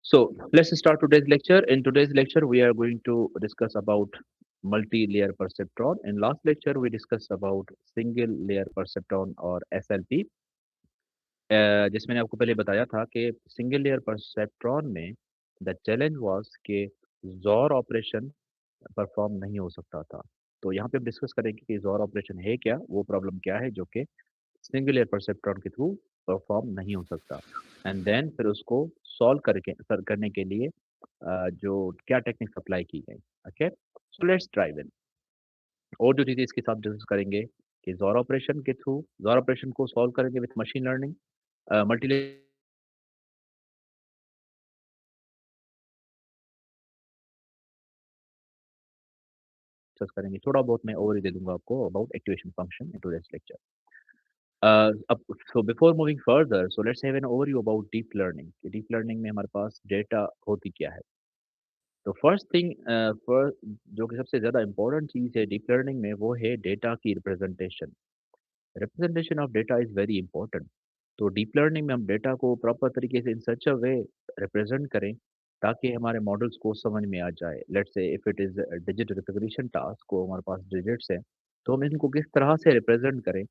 So let's start today's lecture. In today's lecture, we are going to discuss about multi-layer perceptron. In last lecture, we discussed about single layer perceptron और SLP. जिसमें मैंने आपको पहले बताया था कि single layer perceptron में the challenge was कि ज़ोर ऑपरेशन परफॉर्म नहीं हो सकता था। तो यहाँ पे हम डिस्कस करेंगे कि ज़ोर ऑपरेशन है क्या, वो प्रॉब्लम क्या है जो कि सिंगल लेयर परसेप्ट्रॉन के थ्रू परफॉर्म नहीं हो सकता। एंड देन फिर उसको सॉल्व करने के लिए जो क्या टेक्निक्स अप्लाई की गई। ओके, सो लेट्स ड्राइव इन। और जो चीज़ें इसके साथ डिस्कस करेंगे कि ज़ोर ऑपरेशन को सॉल्व करेंगे with machine learning, multi discuss करेंगे। थोड़ा बहुत मैं ओवरव्यू दे दूँगा आपको about activation function in today's lecture. अब so before moving further, so let's have an overview about deep learning कि डीप लर्निंग में हमारे पास डेटा होती क्या है। तो फर्स्ट थिंग जो कि सबसे ज़्यादा इम्पोर्टेंट चीज़ है डीप लर्निंग में वो है डेटा की representation. Representation of data is very important. तो डीप लर्निंग में हम डेटा को प्रॉपर तरीके से इन सच अ वे रिप्रेजेंट करें ताकि हमारे मॉडल्स को समझ में आ जाए। Let's say if it is digit recognition task को हमारे पास डिजिट्स हैं, तो हम इनको किस तरह से रिप्रेजेंट करें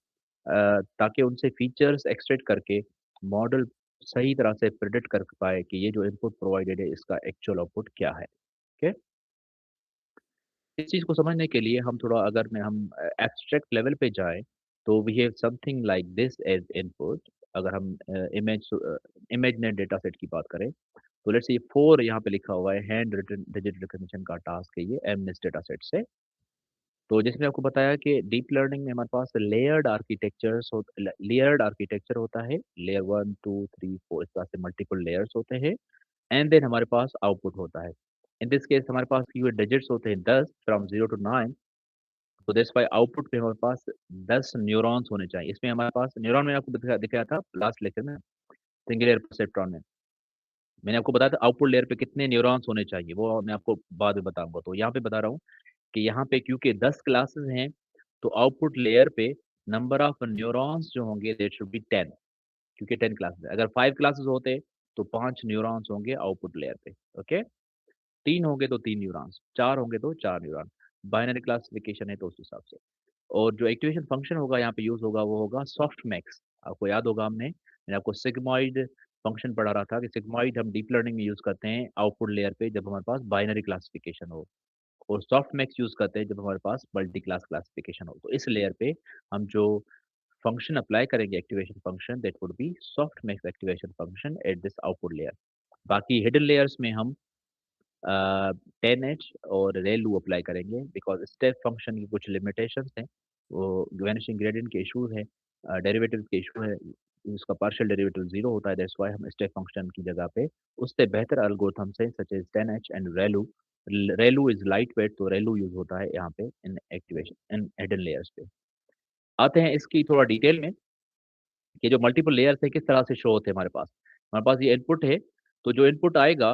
ताकि उनसे फीचर्स एक्सट्रैक्ट करके मॉडल सही तरह से प्रेडिक्ट कर पाए कि ये जो इनपुट प्रोवाइडेड है इसका एक्चुअल आउटपुट क्या है। ओके, इस चीज़ को समझने के लिए हम थोड़ा अगर मैं हम एब्स्ट्रैक्ट लेवल पे जाएँ, तो we have something like this as input. अगर हम इमेजिनरी डेटा सेट की बात करें, तो लेट्स से 4 यहाँ पे लिखा हुआ है, हैंड रिटन डिजिट रिकॉग्निशन का टास्क है ये एमनेस डेटा सेट से। तो जैसे मैंने आपको बताया कि डीप लर्निंग में हमारे पास लेयर्ड आर्किटेक्चर होता है। लेयर 1, 2, 3, 4 इस तरह से मल्टीपल लेयर्स होते हैं एंड देन हमारे पास आउटपुट होता है। इन दिस केस हमारे पास ये डिजिट्स होते हैं 10 फ्रॉम 0 टू 9। तो दैट्स व्हाई आउटपुट पे हमारे पास 10 न्यूरॉन्स होने चाहिए। इसमें हमारे पास न्यूरॉन मैंने आपको दिखाया था लास्ट लेक्चर में, सिंगल लेयर परसेप्ट्रॉन में। मैंने आपको बताया था आउटपुट लेयर पे कितने न्यूरॉन्स होने चाहिए, वो मैं आपको बाद में बताऊँगा। तो यहाँ पे बता रहा हूँ कि यहाँ पे क्योंकि 10 क्लासेस हैं, तो आउटपुट लेयर पे नंबर ऑफ न्यूरॉन्स जो होंगे दैट शुड बी 10, क्योंकि 10 क्लासेस है। अगर 5 क्लासेस होते तो 5 न्यूरॉन्स होंगे आउटपुट लेयर पे। ओके, 3 होंगे तो 3 न्यूरॉन्स, 4 होंगे तो 4 न्यूरॉन। बाइनरी क्लासिफिकेशन है तो उस हिसाब से। और जो एक्टिवेशन फंक्शन होगा यहाँ पे यूज़ होगा वो होगा सॉफ्टमैक्स। आपको याद होगा मैंने आपको सिग्मॉइड फंक्शन पढ़ा रहा था कि सिग्मॉइड हम डीप लर्निंग में यूज़ करते हैं आउटपुट लेयर पे जब हमारे पास बाइनरी क्लासिफिकेशन हो, और सॉफ्टमैक्स यूज़ करते हैं जब हमारे पास मल्टी क्लास क्लासिफिकेशन हो। तो इस लेयर पे हम जो फंक्शन अप्लाई करेंगे activation function that would be softmax activation function at this output layer. बाकी हिडन लेयर्स में हम 10H और रेलू अप्लाई करेंगे बिकॉज़ स्टेप फंक्शन की कुछ लिमिटेशंस हैं। वो वैनिशिंग ग्रेडिएंट के इश्यूज़ हैं, डेरिवेटिव्स के इश्यू है, उसका पार्शियल डेरिवेटिव 0 होता है, दैट्स व्हाई हम स्टेप फंक्शन की जगह पे उससे बेहतर एल्गोरिथम्स हैं such as 10H and Relu. Relu is lightweight, तो रेलू यूज़ होता है यहाँ पे इन एक्टिवेशन इन हिडन लेयर्स पे। आते हैं इसकी थोड़ा डिटेल में कि जो मल्टीपल लेयर्स हैं किस तरह से शो होते हैं हमारे पास। हमारे पास ये इनपुट है, तो जो इनपुट आएगा,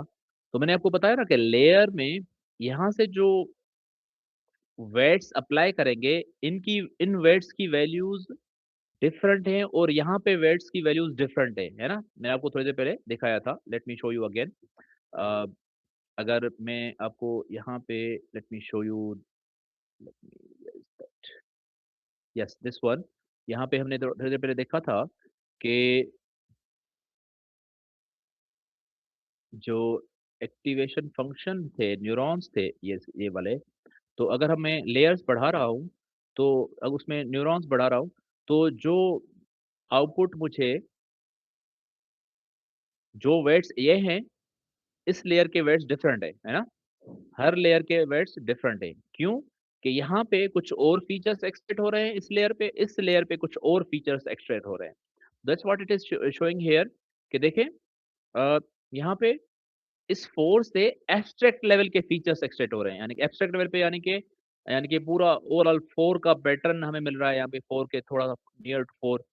तो मैंने आपको बताया ना कि लेयर में यहाँ से जो वेट्स अप्लाई करेंगे, इन वेट्स की वैल्यूज़ डिफरेंट हैं और यहाँ पे वेट्स की वैल्यूज़ डिफरेंट है ना? मैंने आपको थोड़ी देर पहले दिखाया था। Let me show you again. Uh, अगर मैं आपको यहाँ पे let me show you, let me where is that? Yes, this one. यहाँ पे हमने थोड़ी देर पहले देखा था कि जो एक्टिवेशन फंक्शन थे, न्यूरॉन्स थे ये वाले, तो अगर हम मैं लेयर्स बढ़ा रहा हूँ, तो अब उसमें न्यूरॉन्स बढ़ा रहा हूँ, तो जो आउटपुट मुझे जो वेट्स ये हैं, इस लेयर के वेट्स डिफरेंट है ना? हर लेयर के वेट्स डिफरेंट हैं। क्यों? कि यहाँ पे कुछ और फीचर्स एक्सट्रैक्ट हो रहे हैं इस लेयर पे कुछ और फीचर्स एक्सट्रैक्ट हो रहे हैं। That's what it is showing here कि देखें यहाँ पे इस 4 से एब्स्ट्रैक्ट लेवल के फीचर्स एक्सट्रैक्ट हो रहे हैं। यानी कि एब्स्ट्रैक्ट लेवल पे यानी कि पूरा ओवरऑल 4 का पैटर्न हमें मिल रहा है यहाँ पे 4 के थोड़ा-सा नियर टू 4।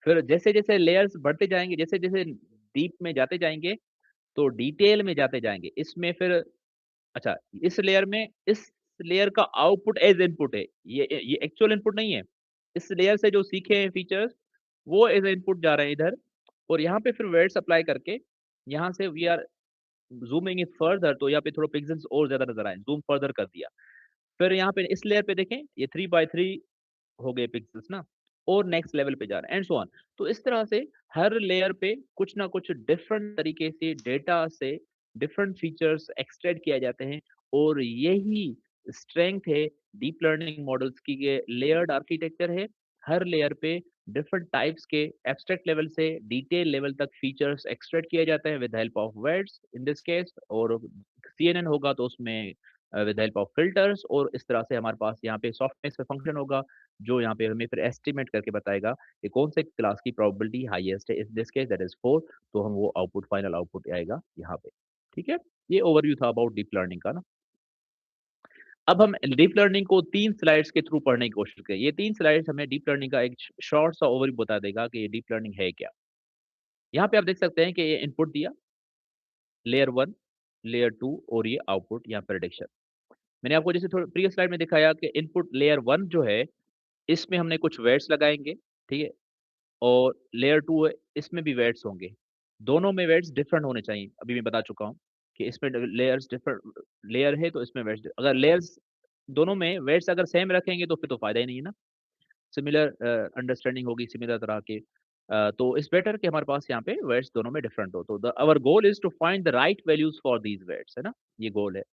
फिर जैसे-जैसे लेयर्स बढ़ते जाएँगे, जैसे-जैसे डीप में जाते जाएँगे, तो डिटेल में जाते जाएँगे। इसमें फिर अच्छा, इस लेयर का आउटपुट एज़ इनपुट है। ये एक्चुअल इनपुट नहीं है। इस लेयर से जो सीखे हैं फीचर्स, वो एज़ इनपुट जा रहे हैं इधर, और यहाँ पे फिर वेट्स अप्लाई करके यहाँ से ज़ूमिंग इन फर्दर तो यहाँ पे थोड़ा पिक्सेल्स और ज़्यादा नज़र आए, ज़ूम फर्दर कर दिया। फिर यहाँ पे इस लेयर पे देखें, ये 3 बाय 3 हो गए पिक्सेल्स ना, और नेक्स्ट लेवल पे जा रहे हैं एंड सो ऑन। तो इस तरह से हर लेयर पे कुछ ना कुछ डिफरेंट तरीके से डेटा से डिफरेंट फीचर्स एक्सट्रैक्ट किए जाते हैं, और यही स्ट्रेंथ है डीप लर्निंग मॉडल्स की, ये लेयर्ड आर्किटेक्चर है। हर लेयर पे डिफरेंट टाइप्स के एब्स्ट्रैक्ट लेवल से डिटेल लेवल तक फीचर्स एक्सट्रैक्ट किए जाते हैं with help of words in this case, और सीएनएन होगा तो उसमें विद हेल्प ऑफ फिल्टर्स, और इस तरह से हमारे पास यहाँ पे सॉफ्टनेस का फंक्शन होगा जो यहाँ पे हमें फिर एस्टिमेट करके बताएगा कि कौन से क्लास की प्रोबेबिलिटी हाईएस्ट है। इन दिस केस दैट इज 4, तो हम वो आउटपुट फाइनल आउटपुट आएगा यहाँ पे। ठीक है, ये ओवरव्यू था अबाउट डीप लर्निंग का ना। अब हम डीप लर्निंग को 3 स्लाइड्स के थ्रू पढ़ने की कोशिश करें। ये 3 स्लाइड्स हमें डीप लर्निंग का एक शॉर्ट सा ओवरव्यू बता देगा कि ये डीप लर्निंग है क्या। यहाँ पे आप देख सकते हैं कि ये इनपुट दिया, लेयर 1, लेयर 2, और ये आउटपुट या प्रेडिक्शन। मैंने आपको जैसे थोड़ा प्रीवियस स्लाइड में दिखाया कि इनपुट लेयर 1 जो है, इसमें हमने कुछ वेट्स लगाएँगे, ठीक है? और लेयर 2 है, इसमें भी वेट्स होंगे। दोनों में वेट्स डिफरेंट होने चाहिए। अभी मैं बता चुका हूँ कि इसमें लेयर्स डिफरेंट लेयर है तो इसमें वेट्स अगर लेयर्स दोनों में वेट्स अगर सेम रखेंगे तो फिर तो फ़ायदा ही नहीं है ना। सिमिलर अंडरस्टैंडिंग होगी, सिमिलर तरह के तो इट्स बेटर कि हमारे पास यहाँ पे वेट्स दोनों में डिफरेंट हो। तो the our goal is to find the right values for these weights, है ना? ये गोल है।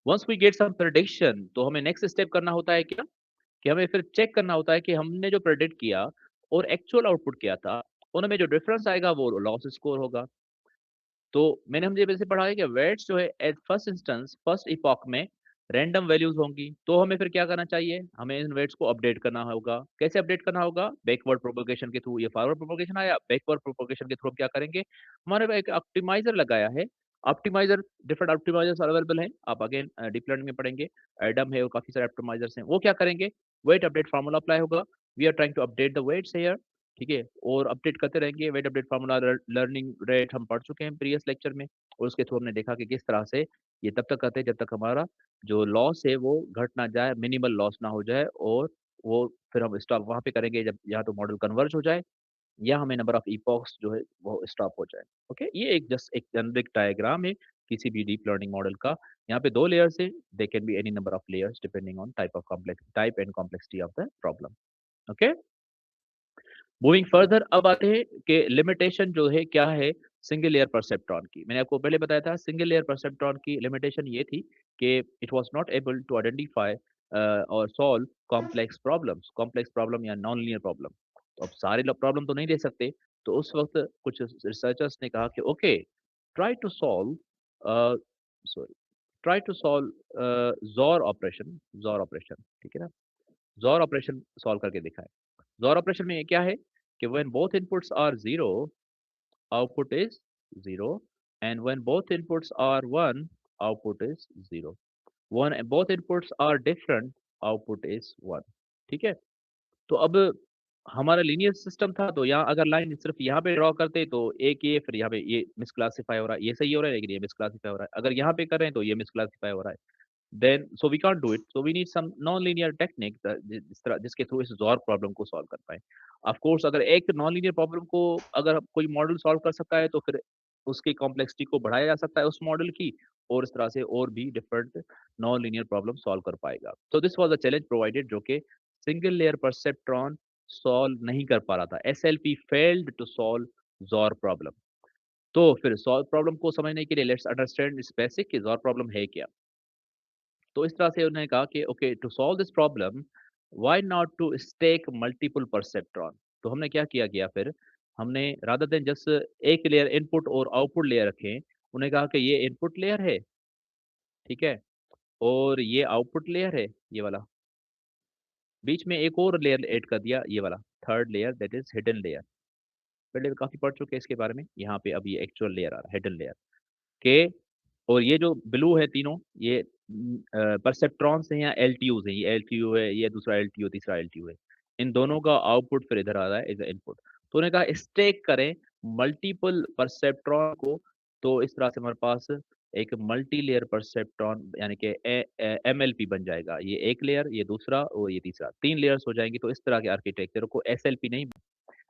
Once we get some prediction तो हमें नेक्स्ट स्टेप करना होता है क्या? कि हमें फिर चेक करना होता है कि हमने जो प्रेडिक्ट किया और एक्चुअल आउटपुट क्या था, उनमें जो डिफरेंस आएगा वो लॉस स्कोर होगा। तो मैंने हमने वैसे पढ़ा है कि वेट्स जो है at first instance first epoch में रैंडम वैल्यूज होंगी, तो हमें फिर क्या करना चाहिए, हमें इन वेट्स को अपडेट करना होगा। कैसे अपडेट करना होगा? बैकवर्ड प्रोपगेशन के थ्रू। ये फॉरवर्ड प्रोपगेशन आया, बैकवर्ड प्रोपगेशन के थ्रू हम क्या करेंगे, हमारे पास एक ऑप्टिमाइजर लगाया है। ऑप्टिमाइजर, डिफरेंट ऑप्टिमाइजर्स अवेलेबल हैं, आप अगेन डीप लर्निंग में पढ़ेंगे। एडम है और काफी सारे ऑप्टिमाइजर्स हैं। वो क्या करेंगे, वेट अपडेट फार्मूला अप्लाई होगा। We are trying to update the weights here, ठीक है? और अपडेट करते रहेंगे। Weight update formula, learning rate हम पढ़ चुके हैं प्रीवियस लेक्चर में, और उसके थ्रू हमने देखा कि किस तरह से ये तब तक करते हैं जब तक हमारा जो लॉस है वो घट ना जाए, मिनिमल लॉस ना हो जाए, और वो फिर हम स्टॉप वहाँ पे करेंगे जब या तो मॉडल कन्वर्ज हो जाए या हमें नंबर ऑफ इपॉक्स जो है वो स्टॉप हो जाए। ओके, ये एक जस्ट एक जेनेरिक डायग्राम है किसी भी डीप लर्निंग मॉडल का। यहाँ पे 2 लेयर्स है, they can be any number of layers depending on type and complexity of the problem. Okay? Moving further अब आते हैं कि लिमिटेशन जो है क्या है सिंगल लेयर परसेप्ट्रॉन की। मैंने आपको पहले बताया था सिंगल लेयर परसेप्ट्रॉन की लिमिटेशन ये थी कि it was not able to identify और सॉल्व कॉम्प्लेक्स प्रॉब्लम या नॉन लीनियर प्रॉब्लम। तो अब सारे प्रॉब्लम तो नहीं दे सकते, तो उस वक्त कुछ रिसर्चर्स ने कहा कि okay, try to solve sorry try to solve XOR operation, ठीक है ना? ज़ोर ऑपरेशन सॉल्व करके दिखाएं। XOR ऑपरेशन में ये क्या है कि when both inputs are 0, output is 0, and when both inputs are 1, output is 0. When both inputs are different, output is 1. ठीक है? तो अब हमारा लीनियर सिस्टम था, तो यहाँ अगर लाइन सिर्फ यहाँ पे ड्रॉ करते तो एक ये, फिर यहाँ पे ये मिसक्लासिफाई हो रहा है, ये सही हो रहा है लेकिन ये मिसक्लासिफाई हो रहा है। अगर यहाँ पे कर रहे हैं तो ये मिसक्लासिफाई हो रहा है। Then so we can't do it. So we need some non-linear technique जिस तरह जिसके थ्रू इस XOR प्रॉब्लम को सॉल्व कर पाएँ। ऑफ कोर्स अगर एक नॉन-लीनियर प्रॉब्लम को अगर कोई मॉडल सॉल्व कर सकता है तो फिर उसकी कॉम्प्लेक्सिटी को बढ़ाया जा सकता है उस मॉडल की, और इस तरह से और भी डिफरेंट नॉन-लीनियर प्रॉब्लम सॉल्व कर पाएगा। So this was a challenge provided जो कि सिंगल लेयर परसेप्ट्रॉन सॉल्व नहीं कर पा रहा था। SLP failed to solve XOR problem. तो फिर सॉल्व प्रॉब्लम को समझने के लिए लेट्स अंडरस्टैंड इस बेसिक कि XOR प्रॉब्लम है क्या? तो इस तरह से उन्होंने कहा कि okay to solve this problem why not to stack multiple perceptron. तो हमने क्या किया गया फिर, हमने रादर देन जस्ट एक लेयर इनपुट और आउटपुट लेयर रखें, उन्होंने कहा कि ये इनपुट लेयर है, ठीक है? और ये आउटपुट लेयर है, ये वाला। बीच में एक और लेयर ऐड कर दिया, ये वाला, third layer that is hidden layer. पहले भी काफ़ी पढ़ चुके हैं इसके बारे में, यहाँ पे अब ये एक्चुअल लेयर आ रहा है, हिडन लेयर। के और ये जो ब्लू है तीनों, ये परसेप्ट्रॉन्स हैं या एलटीयूज़ हैं। ये एलटीयू है, ये दूसरा एलटीयू, तीसरा एलटीयू है। इन दोनों का आउटपुट फिर इधर आ रहा है एज़ अ इनपुट। तो उन्होंने कहा स्टैक करें मल्टीपल परसेप्ट्रॉन को, तो इस तरह से हमारे पास एक मल्टी लेयर परसेप्ट्रॉन यानी कि एमएलपी बन जाएगा। ये एक लेयर, ये दूसरा और ये तीसरा, 3 लेयर्स हो जाएँगी। तो इस तरह के आर्किटेक्चर को एसएलपी नहीं।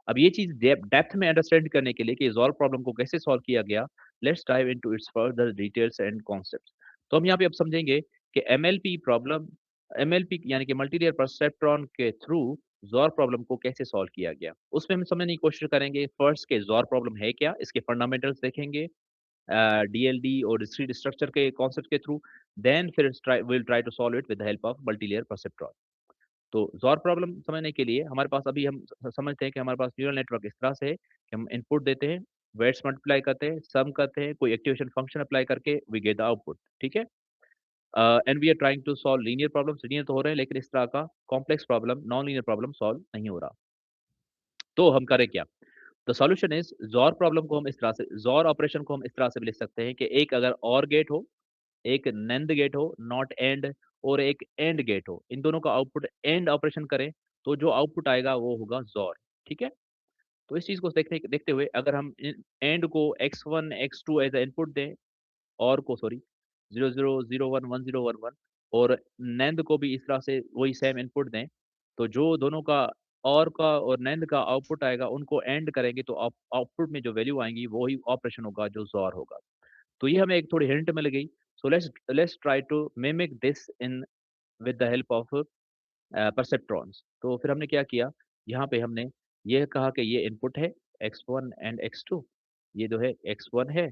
अब ये चीज़ डेप्थ में अंडरस्टैंड करने के लिए कि रिज़ॉल्व प्रॉब्लम को कैसे सॉल्व किया गया, let's dive into its further details and concepts. तो हम यहाँ पे अब समझेंगे कि एमएलपी प्रॉब्लम, एमएलपी यानी कि मल्टी लेयर परसेप्ट्रॉन के थ्रू ज़ॉर प्रॉब्लम को कैसे सॉल्व किया गया। उसमें हम समझने की कोशिश करेंगे फर्स्ट के ज़ॉर प्रॉब्लम है क्या, इसके फंडामेंटल्स देखेंगे डीएलडी और डिस्क्रीट स्ट्रक्चर के कॉन्सेप्ट के थ्रू, देन फिर will try to solve it with the help of multi layer perceptron. तो ज़ॉर प्रॉब्लम समझने के लिए हमारे पास अभी हम समझते हैं कि हमारे पास न्यूरल नेटवर्क इस तरह से है कि हम इनपुट देते हैं, वेट्स मल्टीप्लाई करते हैं, सम करते हैं, कोई एक्टिवेशन फंक्शन अप्लाई करके वी गेट द आउटपुट, ठीक है? And we are trying to solve linear problems, linear तो हो रहे हैं लेकिन इस तरह का complex problem, non linear problem solve नहीं हो रहा। तो हम करें क्या? The solution is XOR problem को हम इस तरह से, ज़ॉर ऑपरेशन को हम इस तरह से भी लिख सकते हैं कि एक अगर ऑर गेट हो, एक नंद गेट हो, नॉट एंड, और एक एंड गेट हो, इन दोनों का आउटपुट एंड ऑपरेशन करें, तो जो आउटपुट आएगा वो होगा ज़ॉर, ठीक है? तो इस चीज़ को देखते देखते हुए अगर हम इन एंड को x1, x2 as a input दें, और को सॉरी 0, 0, 0, 1, 1, 0, 1, 1, और नंद को भी इस तरह से वही सेम इनपुट दें, तो जो दोनों का और का और नंद का आउटपुट आएगा, उनको एंड करेंगे तो आउटपुट में जो वैल्यू आएँगी, वो ही ऑपरेशन होगा जो ज़ॉर होगा। तो ये हमें एक थोड़ी हिंट मिल गई। So let's try to mimic this in with the help of perceptrons. तो फिर हमने क्या किया, यहाँ पे हमने ये कहा कि ये इनपुट है x1 एंड x2, ये जो है x1 है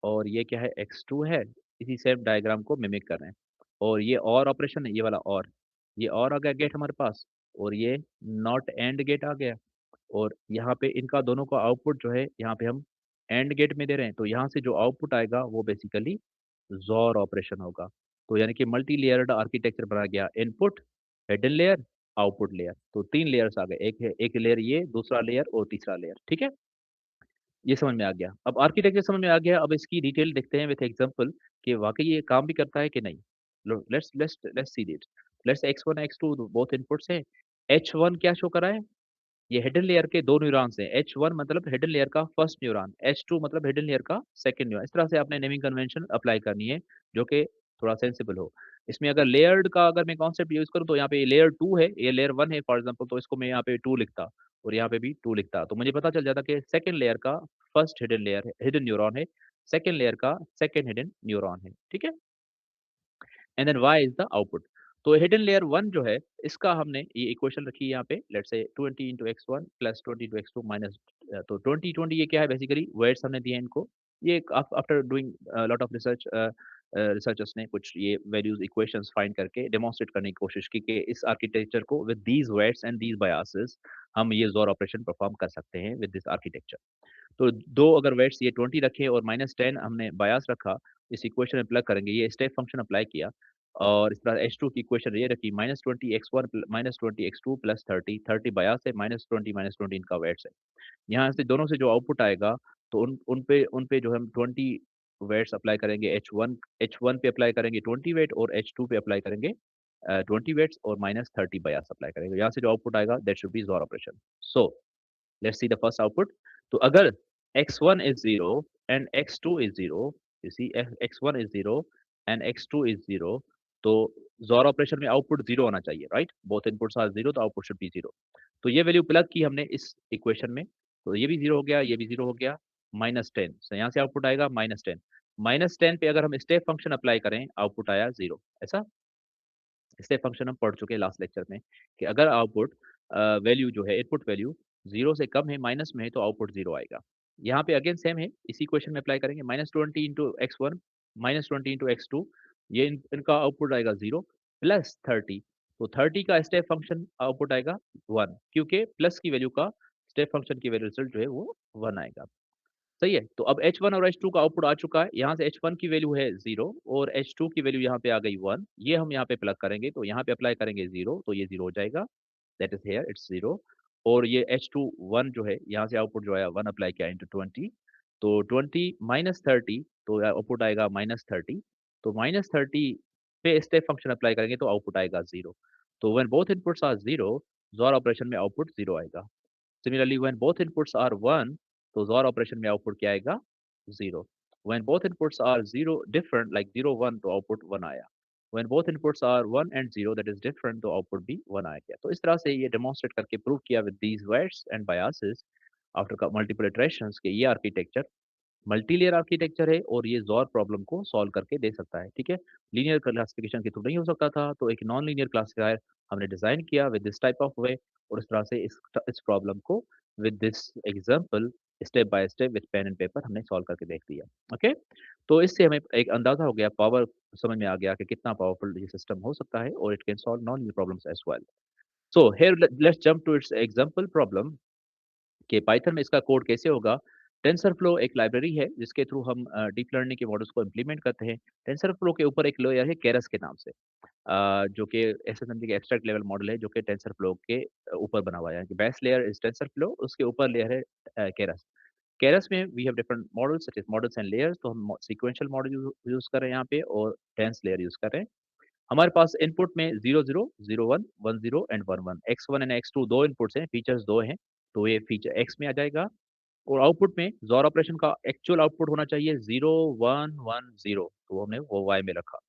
और ये क्या है x2 है, इसी सेम डायग्राम को मिमिक कर रहे हैं। और ये और ऑपरेशन है, ये वाला और, ये और आ गया गेट हमारे पास, और ये नॉट एंड गेट आ गया, और यहाँ पे इनका दोनों का आउटपुट जो है यहाँ पे हम एंड गेट में दे रहे हैं, तो यहाँ से जो आउटपुट आएगा वो बेसिकली ज़ोर ऑपरेशन होगा। तो यानी कि मल्टी लेयर्ड आर्किटेक्चर बना गया, input, hidden layer, output layer. तो 3 लेयर्स आ गए, एक है एक लेयर ये, दूसरा लेयर और तीसरा लेयर, ठीक है? ये समझ में आ गया। अब आर्किटेक्चर समझ में आ गया, अब इसकी डिटेल देखते हैं विथ एग्जांपल कि वाक़ई ये काम भी करता है कि नहीं। लो let's see this. Let's x1 x2 both inputs हैं। h1 क्या शो कर रहा है? ये हिडन लेयर के 2 न्यूरॉन्स हैं। H1 मतलब हिडन लेयर का फर्स्ट न्यूरॉन, H2 मतलब हिडन लेयर का सेकंड न्यूरॉन। इस तरह से आपने नेमिंग कन्वेंशन अप्लाई करनी है, जो कि थोड़ा सेंसिबल हो। इसमें अगर लेयर्ड का अगर मैं कॉन्सेप्ट यूज़ करूँ तो यहाँ पे लेयर 2 है, ये लेयर 1 है फॉर एग्ज़ाम्पल, तो इसको मैं यहाँ पे 2 लिखता और यहाँ पे भी 2 लिखता। तो मुझे पता चल जाता कि सेकंड लेयर का फर्स्ट हिडन लेयर है, हिडन न्यूरॉन है, सेकंड लेयर का सेकंड हिडन न्यूरॉन है, ठीक है? And then y is the output. तो हिडन लेयर 1 जो है, इसका हमने ये इक्वेशन रखी है यहाँ पे, let's say 20 into x1 plus 20 into x2 minus, तो 20, 20 ये क्या है बेसिकली वेट्स हमने दिए हैं इनको। ये एक after doing lot of research, researchers ने कुछ ये वैल्यूज़ इक्वेशंस फाइंड करके डेमोंस्ट्रेट करने की कोशिश की कि इस आर्किटेक्चर को with these weights and these biases हम ये ज़ोर ऑपरेशन परफॉर्म कर सकते हैं विद दिस आर्किटेक्चर। तो 2 अगर वेट्स ये 20 रखे और -10 हमने बायस रखा, इस इक्वेशन में प्लग करेंगे, ये स्टेप फंक्शन अप्लाई किया और इस तरह H2 की इक्वेशन ये रखी -20 x1 -20 x2 प्लस 30, 30 बायस है, -20 इनका वेट्स है। यहाँ से दोनों से जो आउटपुट आएगा, तो उन पे जो हम 20 वेट्स अप्लाई करेंगे, H1 पे अप्लाई करेंगे 20 वेट और H2 पे अप्लाई करेंगे 20 वेट्स और -30 बायस अप्लाई करेंगे। यहाँ से जो आउटपुट आएगा दैट शुड बी ज़ोर operation. So let's see the first output. तो अगर x1 is 0 and x2 is 0, you see x1 is 0 and x2 is 0, तो XOR ऑपरेशन में आउटपुट 0 होना चाहिए, राइट? बोथ इनपुट्स आर 0 तो आउटपुट शुड बी 0। तो ये वैल्यू प्लग की हमने इस इक्वेशन में, तो ये भी 0 हो गया, ये भी 0 हो गया, -10 so यहाँ से आउटपुट आएगा -10। -10 पे अगर हम स्टेप फंक्शन अप्लाई करें, आउटपुट आया 0, ऐसा? स्टेप फंक्शन हम पढ़ चुके हैं लास्ट लेक्चर में कि अगर आउटपुट वैल्यू जो है इनपुट वैल्यू 0 से कम है, माइनस में है तो आउटपुट 0 आएगा। यहाँ पे अगेन सेम है, इसी इक्वेशन में अप्लाई करेंगे -20 इंटू x1 -20 इंटू x2, ये इनका आउटपुट आएगा 0 प्लस 30, तो 30 का स्टेप फंक्शन आउटपुट आएगा 1, क्योंकि प्लस की वैल्यू का स्टेप फंक्शन की वैल्यू रिजल्ट जो है वो 1 आएगा। सही है? तो अब H1 और H2 का आउटपुट आ चुका है। यहाँ से H1 की वैल्यू है 0 और H2 की वैल्यू यहाँ पे आ गई 1। ये हम यहाँ पे प्लग करेंगे, तो यहाँ पे अप्लाई करेंगे 0, तो ये 0 हो जाएगा। दैट इज़ हियर इट्स 0, और ये H2 1 जो है, यहाँ से आउटपुट जो आया 1 अप्लाई किया इंटू 20, तो 20 माइनस 30, तो आउटपुट आएगा -30। तो -30 पे स्टेप फंक्शन अप्लाई करेंगे तो आउटपुट आएगा 0। तो when both inputs are 0, XOR operation में आउटपुट 0 आएगा। Similarly, when both inputs are 1, तो XOR ऑपरेशन में आउटपुट क्या आएगा? 0. When both inputs are 0 different like 0, 1 तो आउटपुट 1 आया। When both inputs are 1 and 0 that is different तो आउटपुट भी 1 आ गया। तो इस तरह से ये डेमोंस्ट्रेट करके प्रूव किया with these weights and biases after multiple iterations कि ये आर्किटेक्चर मल्टी लेयर आर्किटेक्चर है और ये ज़ॉर प्रॉब्लम को सॉल्व करके दे सकता है, ठीक है? लीनियर क्लासिफिकेशन के थ्रू नहीं हो सकता था, तो एक नॉन लीनियर क्लासिफायर हमने डिज़ाइन किया with this type of way और इस तरह से इस प्रॉब्लम को with this example step by step with pen and paper हमने सॉल्व करके देख लिया, ओके? तो इससे हमें एक अंदाज़ा हो गया, पावर समझ में आ गया कि कितना पावरफुल ये सिस्टम हो सकता है और it can solve non linear problems as well. So here let's jump to its example problem कि पाइथन में इसका कोड कैसे होगा। टेंसरफ्लो एक लाइब्रेरी है जिसके थ्रू हम डीप लर्निंग के मॉडल्स को इम्प्लीमेंट करते हैं। टेंसरफ्लो के ऊपर एक लेयर है केरस के नाम से, जो कि एसएसएमडी के एब्स्ट्रैक्ट लेवल मॉडल है जो कि टेंसरफ्लो के ऊपर बना हुआ है। बेस लेयर इज टेंसरफ्लो, उसके ऊपर लेयर है केरस। केरस में we have different models such as models and layers, तो हम सीक्वेंशियल मॉडल यूज़ कर रहे हैं यहाँ पे और डेंस लेयर यूज़ कर रहे हैं। हमारे पास इनपुट में 0, 0, 0, 1, 1, 0 and 1, 1, x1 and x2 2 inputs हैं, फीचर्स 2 हैं, तो ये फीचर x में आ जाएगा और आउटपुट में ज़ोर ऑपरेशन का एक्चुअल आउटपुट होना चाहिए 0, 1, 1, 0, तो हमने वो y में रखा।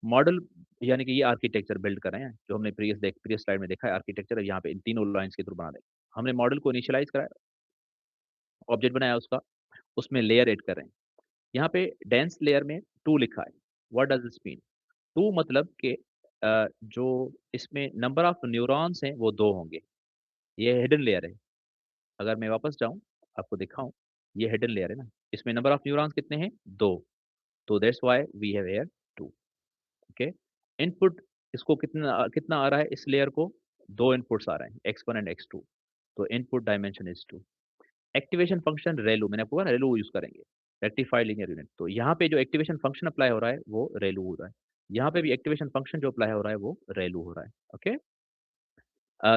मॉडल यानी कि ये आर्किटेक्चर बिल्ड कर रहे हैं, जो हमने प्रीवियस स्लाइड में देखा है आर्किटेक्चर यहाँ पे इन तीनों लाइन्स के थ्रू बना देंगे। हमने मॉडल को इनिशियलाइज़ कराया, ऑब्जेक्ट बनाया उसका, उसमें लेयर ऐड कर रहे हैं। यहाँ पे डेंस लेयर में 2 लिखा है। What does this mean? 2 मतलब कि जो इसमें नंबर ऑफ न्यूरॉन्स हैं वो 2 होंगे। ये हिडन लेयर है। अगर मैं वापस जाऊँ, आपको दिखाऊँ, ये हिडन लेयर है ना, इसमें नंबर ऑफ न्यूरॉन्स कितने हैं? 2, तो that's why we have here 2, okay. Input इसको कितना आ रहा है इस लेयर को? 2 इनपुट्स आ रहे हैं, x1 एंड x2, तो input dimension is 2। Activation function रेलो, मैंने आपको कहा ना रेलो यूज़ करेंगे, रेक्टिफाइड लीनियर यूनिट। तो यहाँ पे जो एक्टिवेशन फंक्शन अप्लाई हो रहा है वो रेलो हो रहा है। यहाँ पे भी एक्टिवेशन फंक्शन जो अप्लाई हो रहा है वो रेलो हो रहा है, ओके।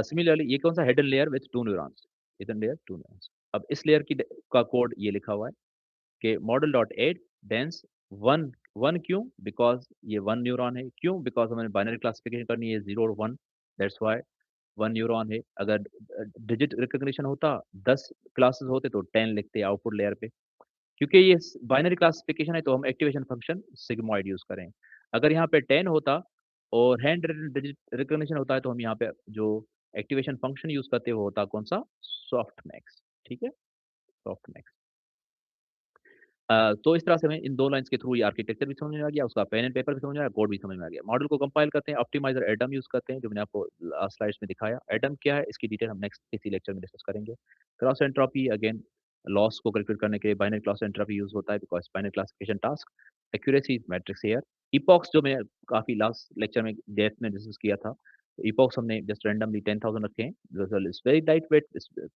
सिमिलरली ये कौन सा hidden layer with 2 neurons, hidden layer 2 neurons. अब इस लेयर का कोड ये लिखा हुआ है कि मॉडल डॉट एड डेंस 1, 1 क्यों? बिकॉज़ ये 1 न्यूरॉन है। क्यों? बिकॉज़ हमें बाइनरी क्लासिफिकेशन करनी है 0 और 1, दैट्स व्हाई 1 न्यूरॉन है। अगर डिजिट रिकॉग्निशन होता, 10 क्लासेस होते तो 10 लिखते आउटपुट लेयर पे। क्योंकि ये बाइनरी क्लासिफिकेशन है तो हम एक्टिवेशन फंक्शन सिग्मॉइड यूज़ करें। अगर यहाँ पे 10 होता और हैंड रिटन डिजिट रिकॉग्निशन होता है तो हम यहाँ पे जो एक्टिवेशन फंक्शन यूज़ करते हैं वो होता कौन-सा? सॉफ्टमैक्स, ठीक है? सॉफ्टमैक्स। तो इस तरह से हमें इन 2 लाइन्स के थ्रू ये आर्किटेक्चर भी समझ में आ गया, उसका पेन एंड पेपर भी समझ में आया, कोड भी समझ में आ गया। मॉडल को कंपाइल करते हैं, ऑप्टिमाइज़र एडम यूज़ करते हैं, जो मैंने आपको लास्ट स्लाइड्स में दिखाया। एडम क्या है? इसकी डिटेल हम नेक्स्ट किसी लेक्चर में डिस्कस करेंगे। क्रॉस एंट्रोपी अगेन लॉस को कैलकुलेट करने के लिए बाइनरी क्रॉस एंट्रोपी यूज़ होता है because binary classification task, accuracy is matrix here. Epochs जो मैं काफ़ी लास्ट लेक्चर में डेप्थ में डिस्कस किया था, इपॉक्स हमने जस्ट रैंडमली 10,000 रखे हैं। दरअसल इट्स वेरी लाइट वेट,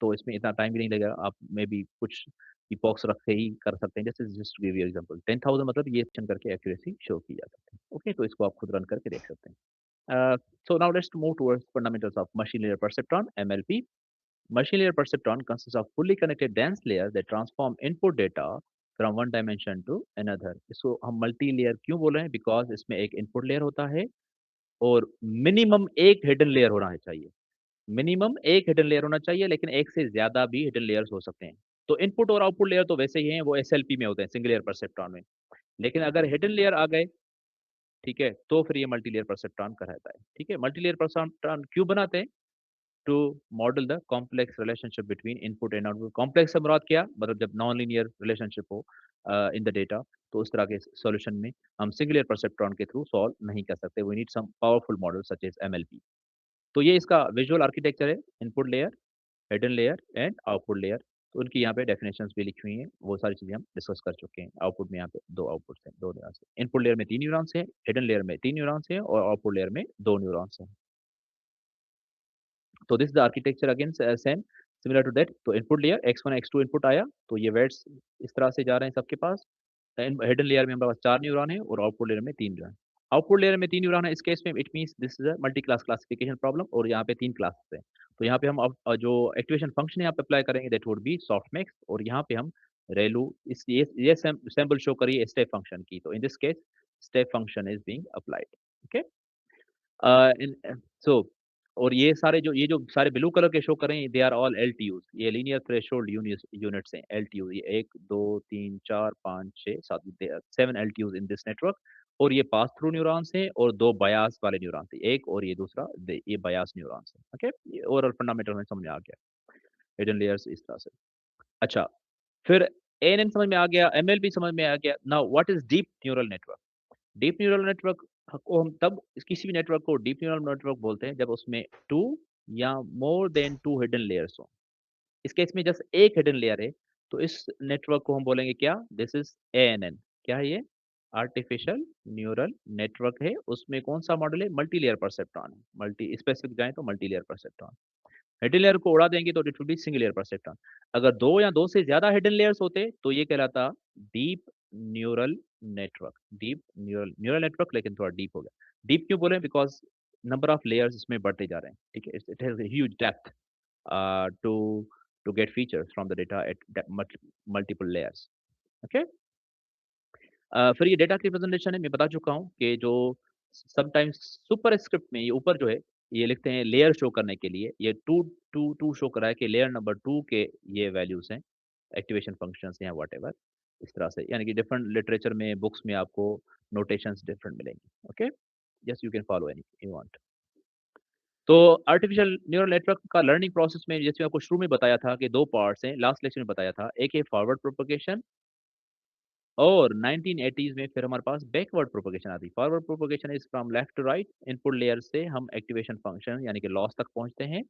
तो इसमें इतना टाइम भी नहीं लगेगा। आप मे बी कुछ इपॉक्स रख के ही कर सकते हैं। जैसे just to give you example 10,000 मतलब ये सेक्शन करके एक्यूरेसी शो की जा सकती है। ओके, तो इसको आप खुद रन करके देख सकते हैं। So now let's move towards fundamentals of machine layer perceptron (MLP). Machine layer perceptron consists of fully connected dense layers that transform input data from one dimension to another. इसको हम मल्टी लेयर क्यों बोल रहे हैं? Because इसमें एक input layer होता है और मिनिमम एक हिडन लेयर होना है चाहिए। मिनिमम एक हिडन लेयर होना चाहिए, लेकिन एक से ज़्यादा भी हिडन लेयर्स हो सकते हैं। तो इनपुट और आउटपुट लेयर तो वैसे ही हैं, वो एसएलपी में होते हैं, सिंगल लेयर परसेप्ट्रॉन में। लेकिन अगर हिडन लेयर आ गए, ठीक है, तो फिर ये मल्टी लेयर परसेप्ट्रॉन कहलाता है। ठीक है, मल्टी लेयर परसेप्ट्रॉन क्यों बनाते हैं? To model the complex relationship between input and output. Complex से मुराद क्या? मतलब जब नॉन लीनियर रिलेशनशिप हो इन द डेटा, तो उस तरह के सॉल्यूशन में हम सिंगल लेयर परसेप्ट्रॉन के थ्रू सॉल्व नहीं कर सकते। We need some powerful model such as MLP. तो ये इसका विजुअल आर्किटेक्चर है, input layer, hidden layer and output layer. तो उनकी यहाँ पे डेफिनेशंस भी लिखी हुई हैं, वो सारी चीज़ें हम डिस्कस कर चुके हैं। आउटपुट में यहाँ पे 2 आउटपुट्स हैं, 2 न्यूरॉन्स हैं। इनपुट लेयर में 3 न्यूरॉन्स हैं, हिडन लेयर में 3 न्यूरॉन्स हैं और आउटपुट लेयर में 2 न्यूरॉन्स हैं। तो this is the architecture again same similar to that. तो input layer x1 x2 input आया, तो ये वेट्स इस तरह से जा रहे हैं सबके पास। हिडन लेयर में हमारे पास 4 न्यूरॉन है और आउटपुट लेयर में 3 न्यूरॉन। आउटपुट लेयर में 3 न्यूरॉन है, इस केस में it means this is a multi class classification problem और यहाँ पे 3 क्लासेस हैं। तो यहाँ पे हम अब जो एक्टिवेशन फंक्शन यहाँ पे अप्लाई करेंगे दैट वुड बी सॉफ्टमैक्स और यहाँ पे हम रेलू इस ये सैंपल शो करिए स्टेप फंक्शन की। तो in this case step function is being applied. Okay. In so और ये जो सारे ब्लू कलर के शो कर रहे हैं दे आर ऑल एलटीयूज़, ये लीनियर थ्रेशोल्ड यूनिट्स हैं एलटीयू। ये 1 2 3 4 5 6 7 दे 7 एलटीयूज़ इन दिस नेटवर्क और ये पास थ्रू न्यूरॉन्स हैं और 2 बायस वाले न्यूरॉन्स हैं, एक और ये दूसरा ये बायस न्यूरॉन्स हैं। ओके, ये ओवरऑल फंडामेंटल हमें समझ में आ गया। हिडन लेयर्स इस तरह से। अच्छा, फिर एएनएन समझ में आ गया, एमएल भी समझ में आ गया। Now what is deep neural network? Deep neural network को हम तब किसी भी नेटवर्क को डीप न्यूरल नेटवर्क बोलते हैं जब उसमें 2 या मोर देन 2 हिडन लेयर्स हों। इस केस में जस्ट एक हिडन लेयर है, तो इस नेटवर्क को हम बोलेंगे क्या? This is ANN. क्या है ये? आर्टिफिशियल न्यूरल नेटवर्क है। उसमें कौन-सा मॉडल है? मल्टी लेयर परसेप्ट्रॉन है। मल्टी स्पेसिफिक जाएँ तो multi layer perceptron. Hidden layer को उड़ा देंगे तो it will be single layer perceptron. अगर 2 या 2 से ज़्यादा हिडन लेयर्स होते, तो ये कहलाता deep neural network. Deep neural network लेकिन थोड़ा डीप हो गया। डीप क्यों बोले? बिकॉज़ नंबर ऑफ लेयर्स इसमें बढ़ते जा रहे हैं, ठीक है? It has a huge depth to get features from the data at that multiple layers. Okay? फिर ये डेटा की रिप्रेजेंटेशन है, मैं बता चुका हूँ कि जो समटाइम्स सुपरस्क्रिप्ट में ये ऊपर जो है, ये लिखते हैं लेयर शो करने के लिए, ये 2 शो कर रहा है कि लेयर नंबर 2 के ये वैल्यूज़ हैं, एक्टिवेशन फंक्शंस हैं या व्हाटएवर, इस तरह से। यानी कि डिफरेंट लिटरेचर में, बुक्स में आपको नोटेशंस डिफरेंट मिलेंगे, okay? Just you can follow any you want. तो आर्टिफिशियल न्यूरल नेटवर्क का लर्निंग प्रोसेस में जैसे मैं आपको शुरू में बताया था कि 2 पार्ट्स हैं, लास्ट लेक्चर में बताया था। एक है फॉरवर्ड प्रोपगेशन और 1980s में फिर हमारे पास बैकवर्ड प्रोपगेशन आती है। Forward propagation is from left to right, input layer से हम एक्टिवेशन फंक्शन यानी कि लॉस तक पहुँचते हैं।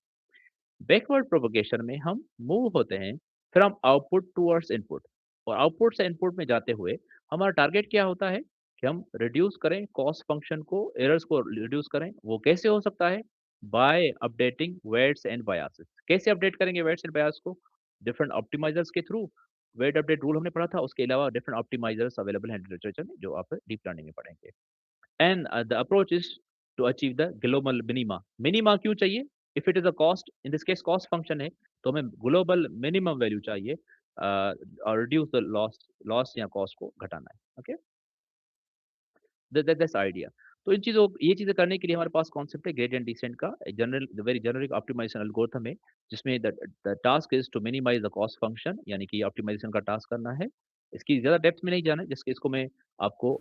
बैकवर्ड प्रोपगेशन में हम मूव होते हैं फ्रॉम आउटपुट टुवर्ड्स इनपुट और आउटपुट से इनपुट में जाते हुए हमारा टारगेट क्या होता है कि हम रिड्यूस करें कॉस्ट फंक्शन को, एरर्स को रिड्यूस करें। वो कैसे हो सकता है? By updating weights and biases. कैसे अपडेट करेंगे वेट्स एंड बायस को? डिफरेंट ऑप्टिमाइजर्स के थ्रू। वेट अपडेट रूल हमने पढ़ा था, उसके अलावा डिफरेंट ऑप्टिमाइजर्स अवेलेबल हैं लिटरेचर में जो आप डीप लर्निंग में पढ़ेंगे। And the approach is to achieve the global minima. Minima क्यों चाहिए? If it is a cost, in this case cost function है, तो हमें global minimum value चाहिए और reduce the loss या cost को घटाना है। Okay? That's idea. तो इन चीज़ों ये चीज़ें करने के लिए हमारे पास कॉन्सेप्ट है ग्रेडिएंट डिसेंट का, general very generic optimization algorithm है, जिसमें the task is to minimize the cost function यानी कि ऑप्टिमाइजेशन का टास्क करना है। इसकी ज़्यादा डेप्थ में नहीं जाना है, जिसके इसको मैं आपको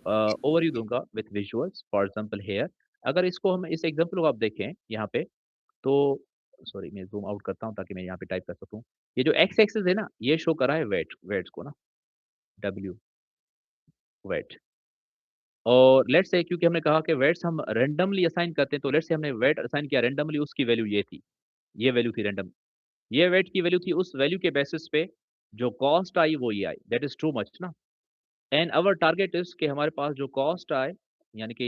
ओवरव्यू दूँगा with visuals for example here. अगर इसको हम इस एग्जांपल को आप देखें यहाँ पे, तो सॉरी मैं ज़ूम आउट करता हूँ ताकि मैं यहाँ पे टाइप कर सकूँ। ये जो एक्स एक्सिस है ना, ये शो कर रहा है वेट्स को ना, डब्ल्यू वेट। और लेट्स से क्योंकि हमने कहा कि वेट्स हम रैंडमली असाइन करते हैं, तो लेट्स से हमने वेट असाइन किया रैंडमली, उसकी वैल्यू ये थी। ये वैल्यू थी रैंडम। ये वेट की वैल्यू थी, उस वैल्यू के बेसिस पे जो कॉस्ट आई वो ये आई। दैट इज़ टू मच ना। एंड आवर टारगेट इज़ कि हमारे पास जो कॉस्ट आए, यानी कि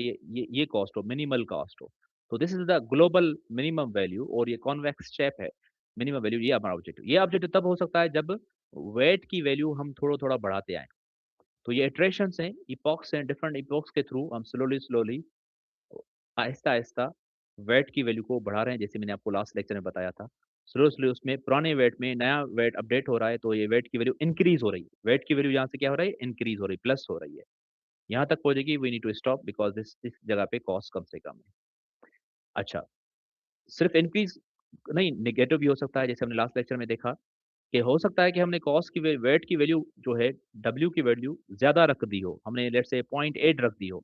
ये कॉस्ट हो, मिनिमल कॉस्ट हो। तो this is the global minimum value और ये कॉन्वेक्स शेप है। मिनिमम वैल्यू ये हमारा ऑब्जेक्टिव। ये ऑब्जेक्टिव तब हो सकता है जब वेट की वैल्यू हम थोड़ा-थोड़ा बढ़ाते आएँ। तो ये इटरेशंस हैं, इपॉक्स हैं, डिफरेंट इपॉक्स के थ्रू हम स्लोली आहिस्ता-आहिस्ता वेट की वैल्यू को बढ़ा रहे हैं, जैसे मैंने आपको लास्ट लेक्चर में बताया था। स्लो उसमें पुराने वेट में नया वेट अपडेट हो रहा है, तो ये वेट की वैल्यू इंक्रीज़ हो रही है। वेट की वैल्यू यहाँ से क्या हो रहा है? इंक्रीज़ हो रही है, प्लस हो रही है। यहाँ तक पहुँचेगी, we need to stop because this इस जगह पे कॉस्ट कम से कम है। अच्छा, सिर्फ इंक्रीज़ नहीं, नेगेटिव भी हो सकता है, जैसे हमने लास्ट लेक्चर में देखा कि हो सकता है कि हमने कॉस्ट की वेट की वैल्यू जो है, डब्ल्यू की वैल्यू ज़्यादा रख दी हो। हमने लेट्स से 0.8 रख दी हो।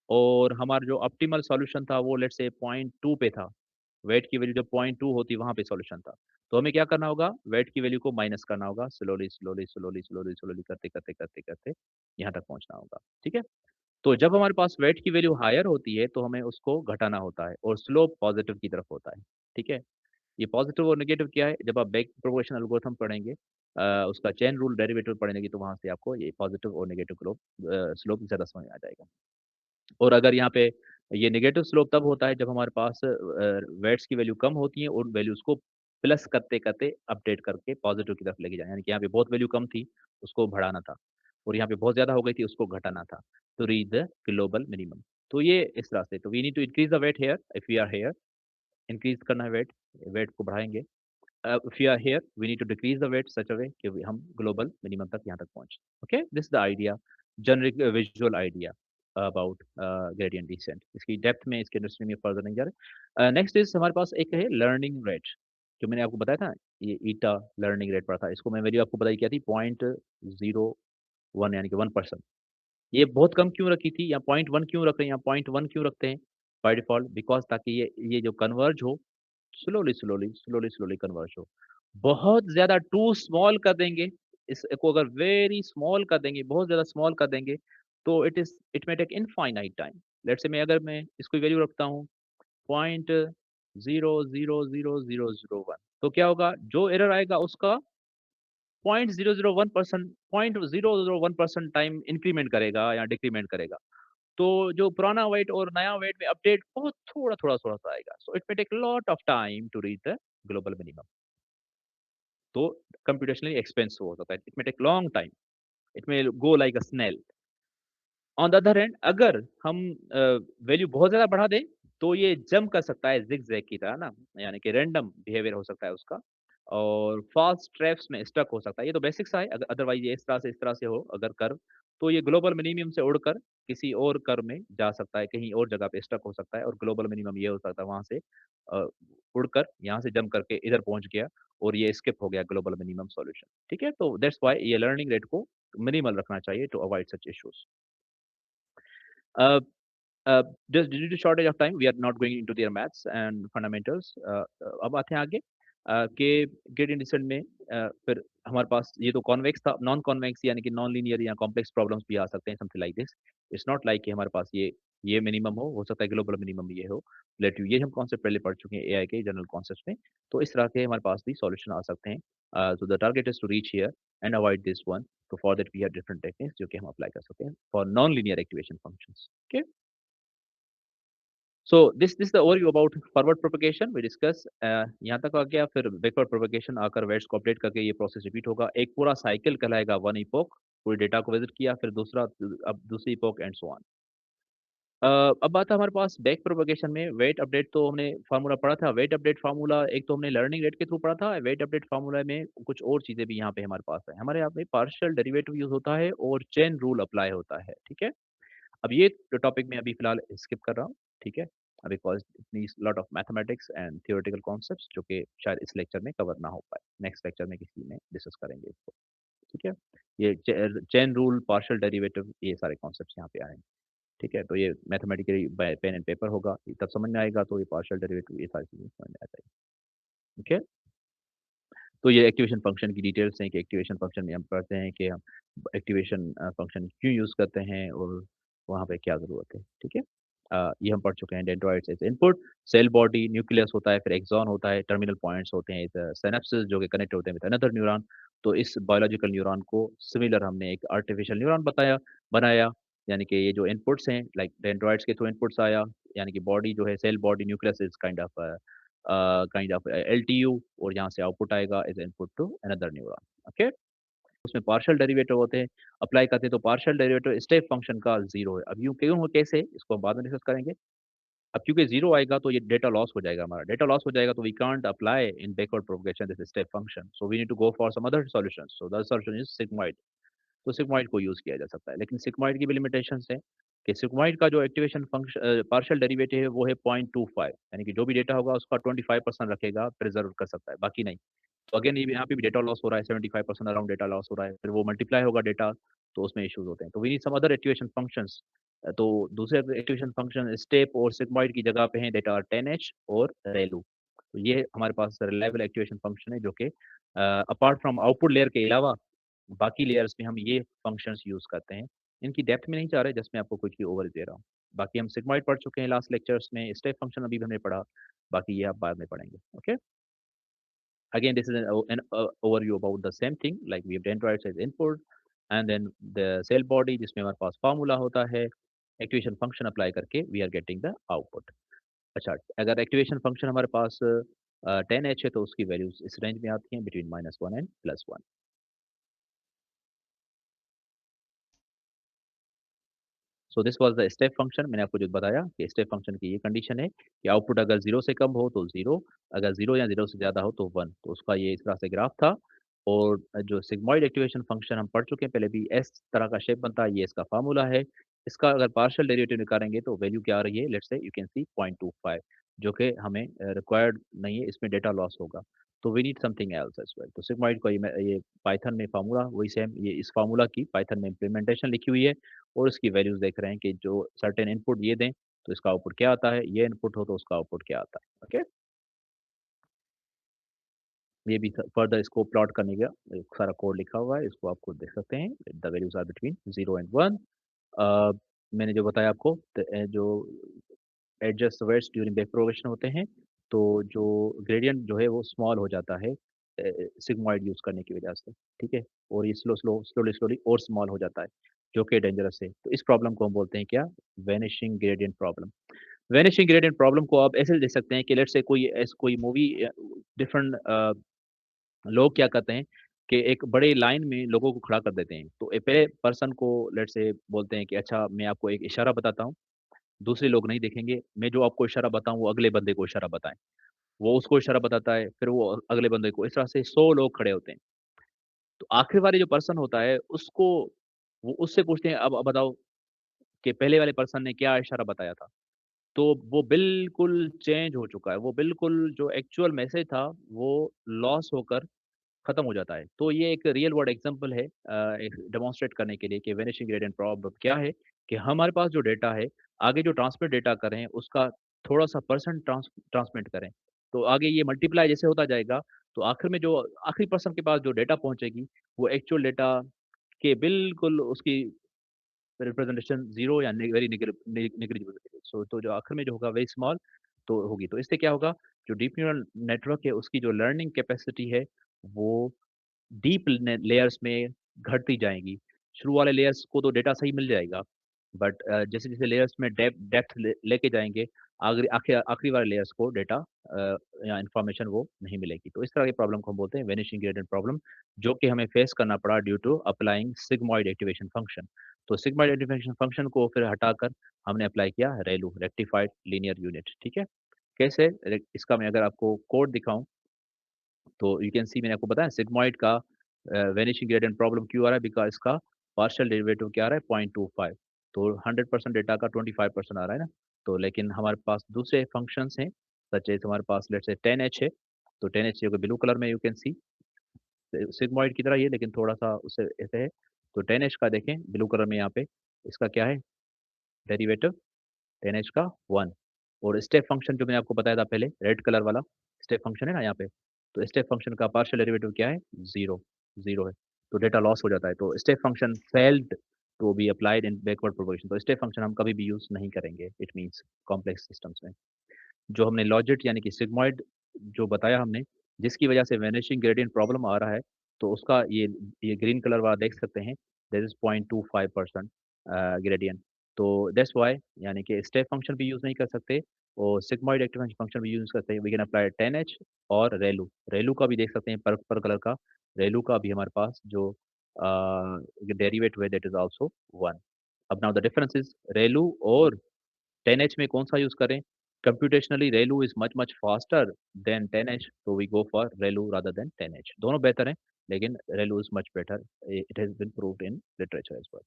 और हमारा जो ऑप्टिमल सॉल्यूशन था वो लेट्स से 0.2 पे था। वेट की वैल्यू जब 0.2 होती वहाँ पे सॉल्यूशन था। तो हमें क्या करना होगा? वेट की वैल्यू को माइनस करना होगा स्लोली करते यहाँ तक पहुँचना होगा। ठीक है? तो जब हमारे पास वेट की वैल्यू हायर होती है तो हमें उसको घटाना होता है और स्लोप पॉज़िटिव की तरफ होता है। ठीक है? ये पॉज़िटिव और नेगेटिव क्या है? जब आप बैक प्रोपोर्शनल एल्गोरिथम पढ़ेंगे उसका चेन रूल डेरिवेटिव पढ़ेंगे तो वहाँ से आपको ये पॉज़िटिव और नेगेटिव स्लोप ज़्यादा समझ में आ जाएगा। और अगर यहाँ पे ये नेगेटिव स्लोप तब होता है जब हमारे पास वेट्स की वैल्यू कम होती है और वैल्यूज़ को प्लस करते-करते अपडेट करके पॉज़िटिव की तरफ लेके जाना। यानी कि यहाँ पे बहुत वैल्यू कम थी, उसको बढ़ाना था और यहाँ पे बहुत ज़्यादा हो गई थी, उसको घटाना था। तो रीच द ग्लोबल मिनिमम। तो ये इस तरह से, तो we need to increase the weight here if we are here, increase करना है वेट, वेट को बढ़ाएँगे। If we are here we need to decrease the weight such a way कि हम ग्लोबल मिनिमम तक यहाँ तक पहुँचे। Okay? This is the idea, generic visual idea about gradient descent. इसकी डेप्थ में, इसके अंडरस्टैंडिंग में फर्दर नहीं जा रहे। नेक्स्ट इज़ हमारे पास एक है लर्निंग रेट, जो मैंने आपको बताया था ना, ये ईटा लर्निंग रेट पड़ा था। इसको मैं वैल्यू आपको बताई क्या थी? 0.01 यानी कि 1%। ये बहुत कम क्यों रखी थी या 0.1 क्यों रख रहे हैं या 0.1 क्यों रखते हैं बाय डिफ़ॉल्ट? बिकॉज़ ताकि ये जो कन्वर्ज हो स्लोली कन्वर्ज हो। बहुत ज़्यादा टू स्मॉल कर देंगे इसको अगर वेरी स्मॉल कर देंगे, बहुत ज़्यादा स्मॉल कर देंगे, तो it may take infinite time. Let's say मैं इसको वैल्यू रखता हूँ 0.000001, तो क्या होगा, जो एरर आएगा उसका 0.001% 0.001% टाइम इंक्रीमेंट करेगा या डिक्रीमेंट करेगा। तो जो पुराना वेट और नया वेट में अपडेट बहुत थोड़ा-सा आएगा। So it may take lot of time to reach the global minimum. तो कंप्यूटेशनली एक्सपेंसिव हो सकता है। It may take long time, it may go like a snail. On the other hand अगर हम वैल्यू बहुत ज़्यादा बढ़ा दें, तो ये जंप कर सकता है ज़िगज़ैग की तरह ना, यानी कि रैंडम बिहेवियर हो सकता है उसका और फ़ास्ट ट्रैप्स में स्टक हो सकता है। ये तो बेसिक सा है, अदरवाइज़ ये इस तरह से हो अगर कर्व, तो ये ग्लोबल मिनिमम से उड़कर किसी और कर्व में जा सकता है, कहीं और जगह पे स्टक हो सकता है और ग्लोबल मिनिमम ये हो सकता है वहाँ से उड़कर यहाँ से जंप करके इधर पहुँच गया और ये स्किप हो गया ग्लोबल मिनिमम सॉल्यूशन। ठीक है? तो दैट्स व्हाई ये लर्निंग रेट को मिनिमल रखना चाहिए to avoid such issues. Uh, just due to shortage of time, we are not going into their maths and fundamentals. अब आते हैं आगे कि ग्रेडियंट डिसेंट में फिर हमारे पास ये तो कॉन्वेक्स था, नॉन कॉन्वेक्स यानी कि नॉन लीनियर या कॉम्प्लेक्स प्रॉब्लम्स भी आ सकते हैं, something like this. It's not like कि हमारे पास ये मिनिमम हो सकता है ग्लोबल मिनिमम ये हो। रिलेटिव ये हम कॉन्सेप्ट पहले पढ़ चुके हैं एआई के जनरल कॉन्सेप्ट्स में, तो इस तरह के हमारे पास भी सॉल्यूशन आ सकते हैं। So the target is to reach here and avoid this one. तो for that we have different techniques जो कि हम अप्लाई कर सकते हैं for non linear activation functions. Okay, so this the overview about forward propagation we discuss. यहाँ तक आ गया, फिर बैकवर्ड प्रोपगेशन आकर वेट्स को अपडेट करके ये प्रोसेस रिपीट होगा। एक पूरा साइकिल कहलाएगा वन इपोक, पूरे डेटा को विजिट किया, फिर दूसरा, अब दूसरी इपोक एंड सो ऑन। अब बात है हमारे पास बैक प्रोपगेशन में वेट अपडेट, तो हमने फार्मूला पढ़ा था। वेट अपडेट फार्मूला एक तो हमने लर्निंग रेट के थ्रू पढ़ा था। वेट अपडेट फार्मूला में कुछ और चीजें भी यहाँ पे हमारे पास है। हमारे यहाँ पे पार्शियल डेरिवेटिव यूज होता है और चेन रूल अप्लाई होता है। ठीक है, अब ये जो टॉपिक मैं अभी फिलहाल स्किप कर रहा हूँ, ठीक है? Because it needs lot of mathematics and theoretical concepts जो कि शायद इस लेक्चर में कवर ना हो पाए। नेक्स्ट लेक्चर में किसी में डिस्कस करेंगे इसको, ठीक है? ये चेन रूल, पार्शियल डेरिवेटिव, ये सारे कॉन्सेप्ट्स यहाँ पे आएँगे, ठीक है? तो ये mathematically by pen and paper होगा, ये तब समझ में आएगा, तो ये पार्शियल डेरिवेटिव ये सारी चीज़ें समझ में आ जाएगी, ठीक है? तो ये एक्टिवेशन फंक्शन की डिटेल्स हैं कि एक्टिवेशन फंक्शन में हम पढ़ते हैं कि हम एक्टिवेशन फंक्शन क्यों यूज़ करते हैं और वहाँ पे क्या ज़रूरत है, ठीक है? ये हम पढ़ चुके हैं। Dendrites as input, cell body, nucleus होता है, फिर एक्सॉन होता है, टर्मिनल पॉइंट्स होते हैं, सिनैप्सेस जो कि कनेक्ट होते हैं विद अनदर न्यूरॉन। तो इस बायोलॉजिकल न्यूरॉन को सिमिलर हमने एक आर्टिफिशियल न्यूरॉन बनाया, यानी कि ये जो इनपुट्स हैं, लाइक डेंड्राइट्स के थ्रू इनपुट्स आया, यानी कि बॉडी जो है, cell body, nucleus is kind of LTU, और यहाँ से आउटपुट आएगा as input to another neuron, okay? उसमें पार्शियल डेरिवेटिव होते हैं, अप्लाई करते हैं तो पार्शियल डेरिवेटिव स्टेप फंक्शन का 0 है। अब यूँ क्यों हो, कैसे? इसको हम बाद में डिस्कस करेंगे। अब क्योंकि 0 आएगा तो ये डेटा लॉस हो जाएगा हमारा। डेटा लॉस हो जाएगा तो we can't apply in backward propagation this step function. So we need to go for some other solutions. So the solution is sigmoid. तो सिग्मॉइड को यूज़ किया जा सकता है। लेकिन सिग्मॉइड की भी लिमिटेशंस हैं कि सिग्मॉइड का जो एक्टिवेशन पार्शियल डेरिवेटिव है वो है 0.25, यानी कि जो भी डेटा होगा उसका 25% रखेगा, प्रिज़र्व कर सकता है, बाकी नहीं। तो अगेन ये भी यहाँ पे भी डेटा लॉस हो रहा है, 75% अराउंड डेटा लॉस हो रहा है, फिर वो मल्टीप्लाई होगा डेटा, तो उसमें इश्यूज़ होते हैं। तो we need some other activation functions. तो दूसरे एक्टिवेशन फंक्शन स्टेप और सिग्मॉइड की जगह पे हैं, दैट आर 10H और रेलू। तो ये हमारे पास रिलायबल एक्टिवेशन फंक्शन है जो कि अपार्ट फ्रॉम आउटपुट लेयर के अलावा बाकी लेयर्स में हम ये फंक्शंस यूज़ करते हैं। इनकी डेप्थ में नहीं जा रहे, जस्ट मैं आपको क्विकली ओवरव्यू दे रहा हूँ। बाकी हम सिग्मॉइड पढ़ चुके हैं लास्ट लेक्चर्स में, स्टेप फंक्शन अभी हमने पढ़ा, बाकी ये आप बाद में पढ़ेंगे, okay? Again, this is an overview about the same thing, like we have dendrites as input and then the cell body जिसमें हमारे पास फार्मूला होता है, एक्टिवेशन फंक्शन अप्लाई करके we are getting the output. अच्छा, अगर एक्टिवेशन फंक्शन हमारे पास 10H है तो उसकी वैल्यूज इस रेंज में आती हैं between -1 and +1। So this was the step function. मैंने आपको जो बताया कि स्टेप फंक्शन की ये कंडीशन है कि आउटपुट अगर 0 से कम हो तो 0, अगर 0 या 0 से ज़्यादा हो तो 1। तो उसका ये इस तरह से ग्राफ था। और जो सिग्मॉइड एक्टिवेशन फंक्शन हम पढ़ चुके हैं पहले भी, एस तरह का शेप बनता है, ये इसका फ़ॉर्मूला है। इसका अगर पार्शियल डेरिवेटिव निकालेंगे तो वैल्यू क्या आ रही है, let's say you can see 0.25, जो कि हमें रिक्वायर्ड नहीं है, इसमें डेटा लॉस होगा। तो we need something else as well. तो सिग्मॉइड का ये पाइथन में फ़ॉर्मूला वही सेम, ये इस फ़ॉर्मूला की पाइथन में इम्प्लीमेंटेशन लिखी हुई है और इसकी वैल्यूज़ देख रहे हैं कि जो सर्टेन इनपुट ये दें, तो इसका आउटपुट क्या आता है, ये इनपुट हो तो उसका आउटपुट क्या आता है, ओके? ये भी फर्दर इसको प्लॉट करने का एक सारा कोड लिखा हुआ है, इसको आप खुद देख सकते हैं। The values are between 0 and 1। अ, मैंने जो बताया आपको जो adjust weights during back propagation होते हैं, तो जो ग्रेडियंट जो है वो स्मॉल हो जाता है सिग्मॉइड यूज़ करने की वजह से, ठीक है? और ये स्लोली और स्मॉल हो जाता है, जो कि डेंजरस है। तो इस प्रॉब्लम को हम बोलते हैं क्या? Vanishing gradient problem. Vanishing gradient problem को आप ऐसे देख सकते हैं कि लेट्स से कोई मूवी डिफरेंट लोग क्या करते हैं कि एक बड़े लाइन में लोगों को खड़ा कर देते हैं। तो पहले पर्सन को लेट्स से बोलते हैं कि अच्छा मैं आपको एक इशारा बताता हूँ, दूसरे लोग नहीं देखेंगे, मैं जो आपको इशारा बताऊँ वो अगले बंदे को इशारा बताएँ। वो उसको इशारा बताता है, फिर वो अगले बंदे को, इस तरह से 100 लोग खड़े होते हैं। तो आखिरी वाली जो पर्सन होता है उसको वो उससे पूछते हैं अब बताओ कि पहले वाले पर्सन ने क्या इशारा बताया था? तो वो बिल्कुल चेंज हो चुका है, वो बिल्कुल जो एक्चुअल मैसेज था वो लॉस होकर खत्म हो जाता है। तो ये एक रियल वर्ल्ड एग्ज़ाम्पल है एक डेमोंस्ट्रेट करने के लिए कि वैनिशिंग ग्रेडिएंट प्रॉब्लम क्या है, कि हमारे पास जो डेटा है, आगे जो ट्रांसमिट डेटा कर रहे हैं, उसका थोड़ा-सा परसेंट ट्रांसमिट करें। तो आगे ये मल्टीप्लाई जैसे होता जाएगा, तो आखिर में जो आखिरी पर्सन के पास जो डेटा पहुँचेगी, वो एक्चुअल डेटा के बिल्कुल उसकी रिप्रेजेंटेशन 0 या वेरी नेग्लिजिबल। सो तो जो आखिर में जो होगा वेरी स्मॉल तो होगी। तो इससे क्या होगा, जो डीप न्यूरल नेटवर्क है, उसकी जो लर्निंग कैपेसिटी है, वो डीप लेयर्स में घटती जाएँगी। शुरू वाले लेयर्स को तो डेटा सही मिल जाएगा, बट जैसे-जैसे लेयर्स में डेप्थ लेके जाएँगे, आखिरी वाले लेयर्स को डेटा या इन्फॉर्मेशन वो नहीं मिलेगी। तो इस तरह की प्रॉब्लम को हम बोलते हैं वैनिशिंग ग्रेडिएंट प्रॉब्लम, जो कि हमें फेस करना पड़ा due to applying sigmoid activation function. तो सिग्मॉइड एक्टिवेशन फंक्शन को फिर हटाकर हमने अप्लाई किया रेलू, रेक्टिफाइड लीनियर यूनिट, ठीक है? कैसे? इसका मैं अगर आपको कोड दिखाऊँ तो यू कैन सी मैंने आपको बताया सिग्मॉइड का वैनिशिंग ग्रेडिएंट प्रॉब्लम क्यों आ रहा है बिकॉज़ इसका पार्शियल डेरिवेटिव क्या आ रहा है 0.25 तो 100% डेटा का 25% आ रहा है ना, तो लेकिन हमारे पास दूसरे फंक्शंस हैं सच एज़ हमारे पास लेट्स से 10h है, तो 10h जो कि ब्लू कलर में यू कैन सी सिग्मॉइड की तरह ही है लेकिन थोड़ा-सा उससे ऐसे है, तो 10h का देखें ब्लू कलर में यहाँ पे इसका क्या है डेरिवेटिव 10h का 1 और स्टेप फंक्शन जो मैंने आपको बताया था पहले रेड कलर वाला स्टेप फंक्शन है ना यहाँ पे, तो स्टेप फंक्शन का पार्शियल डेरिवेटिव क्या है? 0 0 है। तो डेटा लॉस हो जाता है। तो step function failed to be applied in backward propagation तो स्टेप फंक्शन हम कभी भी यूज़ नहीं करेंगे, इट मीन्स कॉम्प्लेक्स सिस्टम्स में। जो हमने लॉजिट यानी कि सिग्मॉइड जो बताया हमने, जिसकी वजह से वैनिशिंग ग्रेडिएंट प्रॉब्लम आ रहा है, तो उसका ये ग्रीन कलर वाला देख सकते हैं, दैट इज़ 0.25% ग्रेडिएंट। तो दैट्स व्हाई यानी कि स्टेप फंक्शन भी यूज़ नहीं कर सकते और सिग्मॉइड एक्टिवेशन फंक्शन भी यूज़ करते हैं। वी कैन अप्लाई 10h और रेलू। रेलू का भी देख सकते हैं पर्पल कलर का, रेलू का भी हमारे पास जो डेरिवेटिव है दैट इज़ आल्सो 1। अब नाउ द डिफरेंस इज़ रेलू और 10h में कौन-सा यूज़ करें? Computationally ReLU is much much faster than 10h, so we go for ReLU rather than 10h. दोनों बेहतर हैं, लेकिन ReLU is much better. It has been proved in literature as well.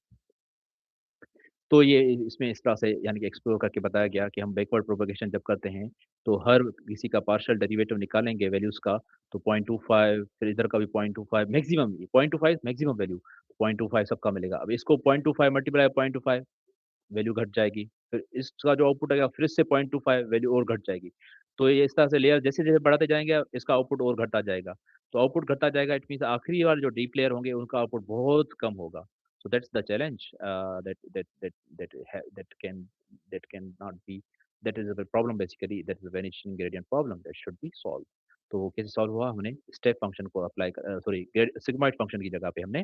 तो ये इसमें इस तरह से यानी कि एक्सप्लोर करके बताया गया कि हम बैकवर्ड प्रोपगेशन जब करते हैं, तो हर किसी का पार्शियल डेरिवेटिव निकालेंगे वैल्यूज़ का, तो 0.25 फिर इधर का भी 0.25 मैक्सिमम 0.25 मैक्सिमम वैल्यू, 0.25 सबका मिलेगा। अब इसको 0.25 मल्टीप्लाई 0.25 वैल्यू घट जाएगी। फिर इसका जो आउटपुट आएगा फिर से 0.25 वैल्यू और घट जाएगी। तो ये इस तरह से लेयर जैसे-जैसे बढ़ाते जाएँगे इसका आउटपुट और घटता जाएगा। तो आउटपुट घटता जाएगा इट मीन्स आखिरी वाले जो डीप लेयर होंगे उनका आउटपुट बहुत कम होगा। So that's the challenge that can not be that is the problem basically that is a vanishing gradient problem that should be solved. तो वो कैसे सॉल्व हुआ हमने स्टेप फंक्शन को अप्लाई सॉरी सिग्मॉइड फंक्शन की जगह पे हमने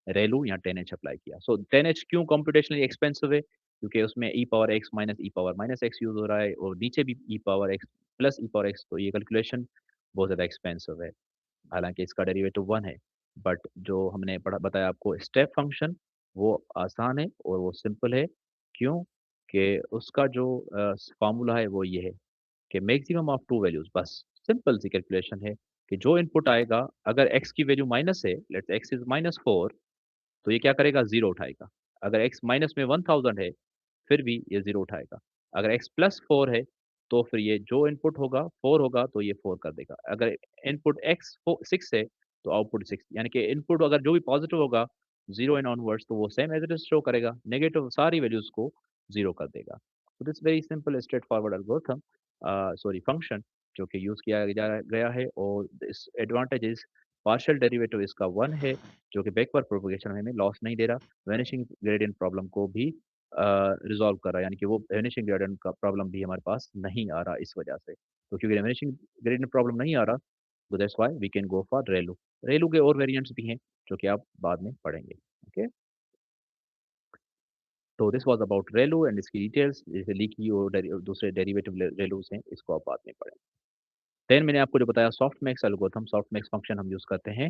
रेलू या 10h अप्लाई किया। सो 10h क्यों कंप्यूटेशनली एक्सपेंसिव है? क्योंकि उसमें ई पावर एक्स माइनस ई पावर माइनस एक्स यूज़ हो रहा है और नीचे भी ई पावर एक्स प्लस ई पावर एक्स तो ये कैलकुलेशन बहुत ज़्यादा एक्सपेंसिव है। हालाँकि इसका डेरिवेटिव 1 है, बट जो हमने पढ़ा बताया आपको स्टेप फंक्शन वो आसान है और वो सिंपल है। क्यों? कि उसका जो फ़ॉर्मूला है वो ये है कि मैक्सिमम ऑफ 2 वैल्यूज़ बस सिंपल सी कैलकुलेशन है कि जो इनपुट आएगा अगर एक्स की वैल्यू माइनस है, लेट्स एक्स इज़ -4 तो ये क्या करेगा 0 उठाएगा। अगर x माइनस में 1000 है, फिर भी ये 0 उठाएगा। अगर x प्लस 4 है, तो फिर ये जो इनपुट होगा 4 होगा तो ये 4 कर देगा। अगर इनपुट x 6 है, तो आउटपुट 6 यानी कि इनपुट अगर जो भी पॉज़िटिव होगा 0 एंड ऑनवर्ड्स तो वो same as it is show करेगा। नेगेटिव सारी वैल्यूज़ को 0 कर देगा। So this very simple straightforward algorithm sorry function जो कि यूज़ किया जा गया है और इस एडवांटेज इज़ पार्शियल डेरिवेटिव इसका 1 है, जो कि बैकवर्ड प्रोपगेशन में हमें लॉस नहीं दे रहा। वैनिशिंग ग्रेडिएंट प्रॉब्लम को भी रिज़ॉल्व कर रहा है, यानी कि वो वैनिशिंग ग्रेडिएंट का प्रॉब्लम भी हमारे पास नहीं आ रहा इस वजह से। तो क्योंकि वैनिशिंग ग्रेडिएंट प्रॉब्लम नहीं आ रहा, so that's why we can go for ReLU. ReLU के और वेरिएंट्स भी हैं, जो कि आप बाद में पढ़ेंगे। ओके, तो this was about ReLU and इसकी डिटेल्स, जैसे लीकी और दूसरे डेरिवेटिव रेलूज़ हैं, इसको आप बाद में पढ़ेंगे। देन मैंने आपको जो बताया सॉफ्टमैक्स एल्गोरिथम, सॉफ्टमैक्स फंक्शन हम यूज़ करते हैं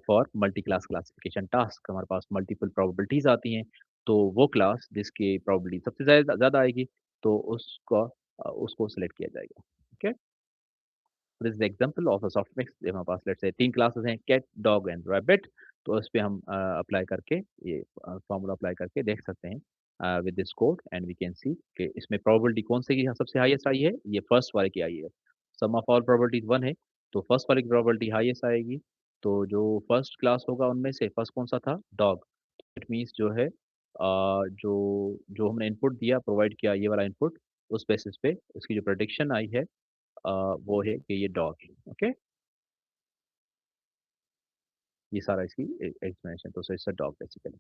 for multi class classification task. हमारे पास मल्टीपल प्रोबेबिलिटीज़ आती हैं, तो वो क्लास जिसकी प्रोबेबिलिटी सबसे ज़्यादा ज़्यादा आएगी, तो उसको सेलेक्ट किया जाएगा। Okay? This is example of a softmax. हमारे पास लेट्स से 3 क्लासेस हैं, कैट, डॉग एंड रैबिट। तो इस पे हम अप्लाई करके ये फॉर्मूला अप्लाई करके देख सकते हैं with this code and we can see कि इसमें प्रोबेबिलिटी कौन से की सबसे हाईएस्ट आई है, ये फर्स्ट वाले की आई है। सम ऑफ ऑल प्रोबेबिलिटीज़ 1 है, तो फर्स्ट वाले की प्रोबेबिलिटी हाईएस्ट आएगी। तो जो फर्स्ट क्लास होगा उनमें से फर्स्ट कौन-सा था? डॉग। इट मीन्स जो है जो जो हमने इनपुट दिया, प्रोवाइड किया ये वाला इनपुट, उस बेसिस पे इसकी जो प्रेडिक्शन आई है वो है कि ये डॉग है, ओके? ये सारा इसकी एक्सप्लेनेशन, तो इट्स अ डॉग बेसिकली,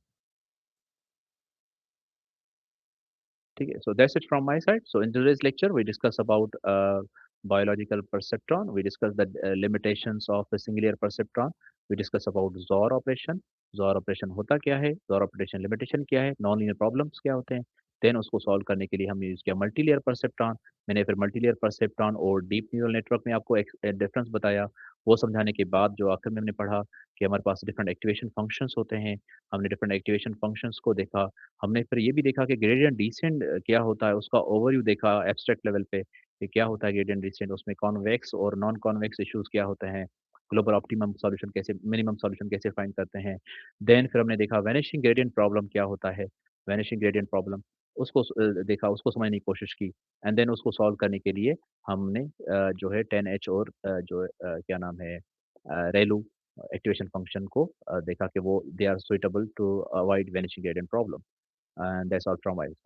ठीक है? So that's it from my side. So in today's lecture, we discuss about biological perceptron. We discuss the limitations of a singular perceptron. We discuss about XOR operation. XOR operation होता क्या है? XOR operation limitation क्या है? Non-linear problems क्या होते हैं? Then उसको solve करने के लिए हमने यूज़ किया मल्टीलेयर परसेप्ट्रॉन। मैंने फिर मल्टीलेयर परसेप्ट्रॉन और डीप न्यूरल नेटवर्क में आपको एक डिफरेंस बताया। वो समझाने के बाद जो आखिर में हमने पढ़ा कि हमारे पास डिफरेंट एक्टिवेशन फंक्शंस होते हैं। हमने डिफरेंट एक्टिवेशन फंक्शंस को देखा। हमने फिर ये भी देखा कि ग्रेडिएंट डिसेंट क्या होता है, उसका ओवरव्यू देखा एब्स्ट्रैक्ट लेवल पे कि क्या होता है ग्रेडिएंट डिसेंट, उसमें कॉन्वेक्स और नॉन कॉन्वेक्स इश्यूज़ क्या होते हैं, ग्लोबल ऑप्टिमम सॉल्यूशन कैसे मिनिमम सॉल्यूशन कैसे फाइंड करते हैं। देन फिर हमने देखा वैनिशिंग ग्रेडिएंट प्रॉब्लम क्या होता है, वैनिशिंग ग्रेडिएंट प्रॉब्लम उसको देखा, उसको समझने की कोशिश की एंड देन उसको सॉल्व करने के लिए हमने जो है 10H और जो क्या नाम है रेलू एक्टिवेशन फंक्शन को देखा कि वो they are suitable to avoid vanishing gradient problem. And that's all from my side.